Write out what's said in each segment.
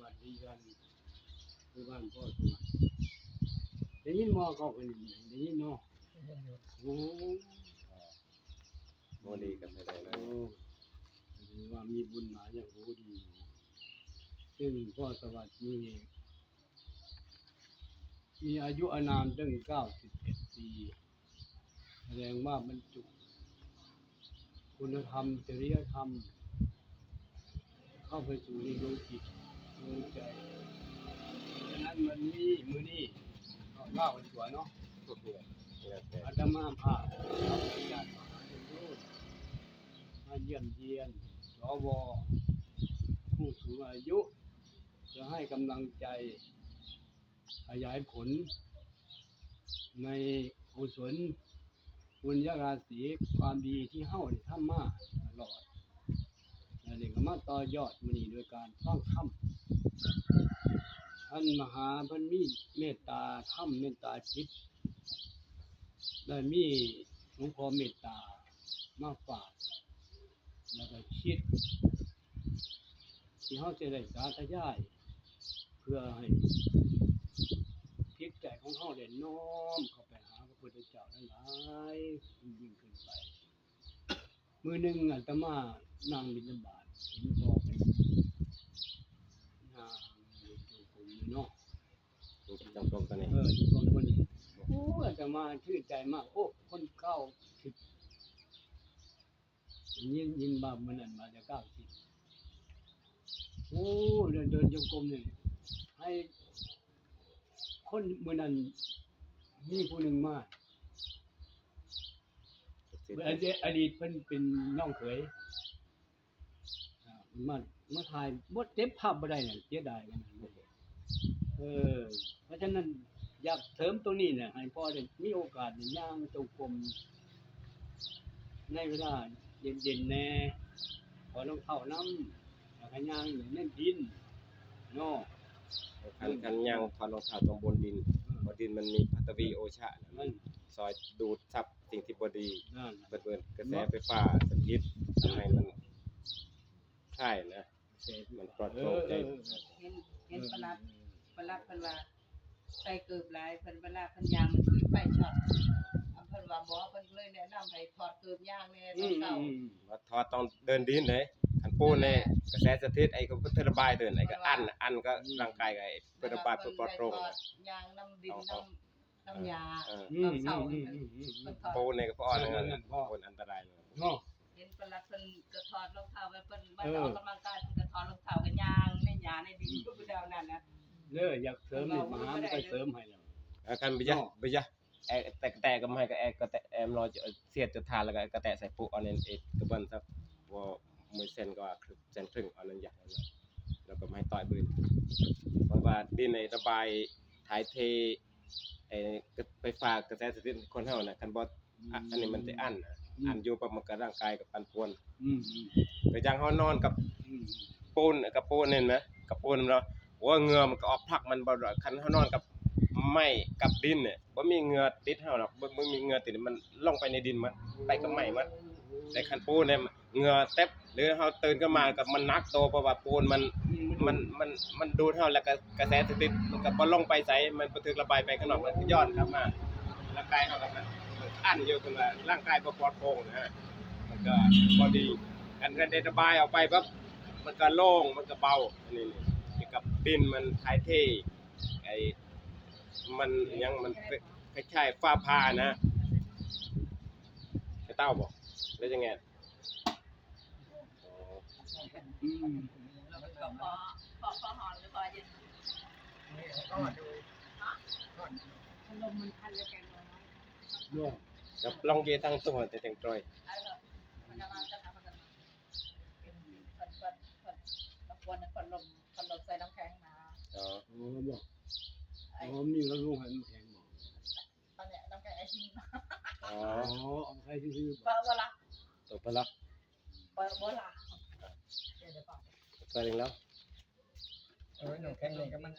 วัสดีกันคือบ้านพ่อสวัสดิ์ได้ยินมอเขาเป็นได้ยินเนาะโอ้ โมดีกันไปเลยนะ โอ้ถือว่ามีบุญหลายอย่างโหดีซึ่งพ่อสวัสดิ์มีอายุอานามตั้ง91 ปีแสดงว่าบรรจุคุณธรรมจริยธรรมเข้าไปสู่ในดวงจิตดวงใจฉะนั้นวันนี้มื้อนี้เล่ากันดีกว่าเนาะ แล้วแต่ อาตมาภาพรับอาจารย์มหาวิโรจน์มาเยี่ยมเยียนสวผู้สูงอายุจะให้กำลังใจขยายผลในกุศลบุญญาราศีความดีที่เฮ้าได้ทำมาตลอดและเด็กก็มาต่อยอดมื้อนี้โดยการฟังธรรมท่านมหาเพิ่นมีเมตตาธรรมเมตตาจิตได้มีหลวงพ่อเมตตามาฝากแล้วก็คิดที่เฮาจะได้สาธยายเพื่อให้จิตใจของเฮาได้น้อมเข้าไปหาพระพุทธเจ้าทั้งหลายยิ่งขึ้นไปมื้อหนึงอาตมานั่งบิณฑบาตเห็นพ่อเป็นนางอยู่กลุ่มเนาะ จำตรงกันนี่ อยู่ตรงคนนี้โอ้อาตมาชื่นใจมากโอ้คนเก้าสิบยินบาปมันนั่นมาจะ90โอ้เดินจงกรมนี่ให้คนมื้อนั้นมีผู้หนึ่งมาอดีตเพิ่นเป็นน้องเขยมาถ่ายบ่เก็บภาพบ่ได้น่ะเสียดายกันเพราะฉะนั้นอยากเสริมตรงนี้น่ะให้พ่อได้มีโอกาสได้ย่างจงกรมในเวลาเย็นๆแน่ขอรองเท้านำแล้วก็ย่างอยู่ในดินเนาะ คันย่างถอดรองเท้าตรงบนดินบนดินมันมีพัตวีโอชะนะมันซอยดูดซับสิ่งที่บ่ดี นั่น เปิดกระแสไฟฟ้าสถิตทำให้มันคลายนะมันปลอดโปร่งใจ เห็นประหลัดเพิ่นว่าใส่เกือบหลายเพิ่นเวลาเพิ่นยางมันคือไฟช็อตเพิ่นว่าหมอเพิ่นเลยแนะนำให้ถอดเกือบยางแน่ตอนเช้า ว่าถอดต้องเดินดินเลยคันปูนเนี่ยกระแสสถิตไอ้ก็เพื่อระบายเดินไอ้ก็อันก็ร่างกายก็ไอ้เพื่อระบายเพื่อปลอดโปร่ง ยางน้ำดินน้ำยา อืม เช้าเพิ่นถอด ปูนเนี่ยก็พอนั่นปูนอันตรายเลย เนาะ เห็นประหลัดเพิ่นก็ถอดรองเท้าไว้เพิ่นมาออกกำลังกายเพิ่นก็ถอดรองเท้ากันยางในหญ้าในดินทุกเดียวนั่นน่ะ อยากเสริมนี่มาหามันก็เสริมให้แล้ว กันไปจ้ะไอ้แต่ก็ไม่ก็ไอ้ก็แต่รอจะเสียดจะทานแล้วก็กระแตใส่ปูอันนั้นเอกกระเบิ้นสักว่ามือเซนก็เซนครึ่งอันนั้นใหญ่แล้วก็ไม่ต่อยบืนเพราะว่าดินในระบายถ่ายเทไอ้ไฟฟ้ากระแสสถิตคนเฮาน่ะคันบ่อันนี้มันจะอั้นอยู่ประมาณกับร่างกายกับปันป่วนก็จังเฮานอนกับปูนกับปูนนี่นะกับปูนเนาะว่าเหงื่อมันก็ออกพักมันบ่คันเฮานอนกับไม้กับดินเนี่ยบ่มีเหงื่อติดเฮาหรอกบ่มีเหงื่อติดมันลงไปในดินมันไปกับไม้มันแต่คันปูนเนี่ยเหงื่อเต็บหรือเฮาตื่นขึ้นมากับมันหนักโตเพราะว่าปูนมันดูดเฮาแล้วก็กระแสสถิตมันก็บ่ลงไปไสมันบ่ถึกระบายไปข้างนอกมันก็ย้อนกลับมาร่างกายเฮาก็มันอั้นอยู่ขึ้นมาร่างกายบ่ปลอดโปร่งนะฮะมันก็บ่ดีกันได้ระบายออกไปปั๊บมันก็โล่งมันก็เบาอันนี้นี่กับดินมันถ่ายเทไอ้มันยังมันคล้ายๆฟ้าผ่านะไอ้เต้าบอกแล้วยังไงอ๋อ แล้วก็พอหอนหรือพอเย็นลมมันพันแล้วแกงน้อย เนาะ กับลองเยตั้งตัวแต่จังตรอย มันจะมาจะทำมันคนลมใส่น้ำแข็งมา อ๋อ บอกมีแล้วลูกให้มันแข็งบอก ตอนเนี้ยน้ำแข็งไอซิ่ง อ๋อ เอาใครซื้อ เปิดเวลา ตกไปแล้ว เปิดเวลาเดี๋ยวก่อน ไปถึงแล้ว น้ำแข็งนี่ก็มัน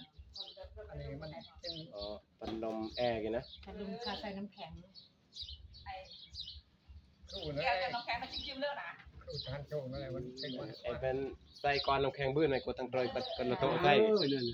อันนี้มันเป็น อ๋อปันลมแอร์กันนะ ถ้าลุงคาใส่น้ำแข็งไอ้ ครูนะ แก้วกับน้ำแข็งมันจิ้มเลือดนะ ครูทานโชว์นั่นแหละมันเป็นวัน ไอ้เป็น ใส่ก่อนน้ำแข็งบื้นในกดตั้งเตยก็โตใส่ นั่น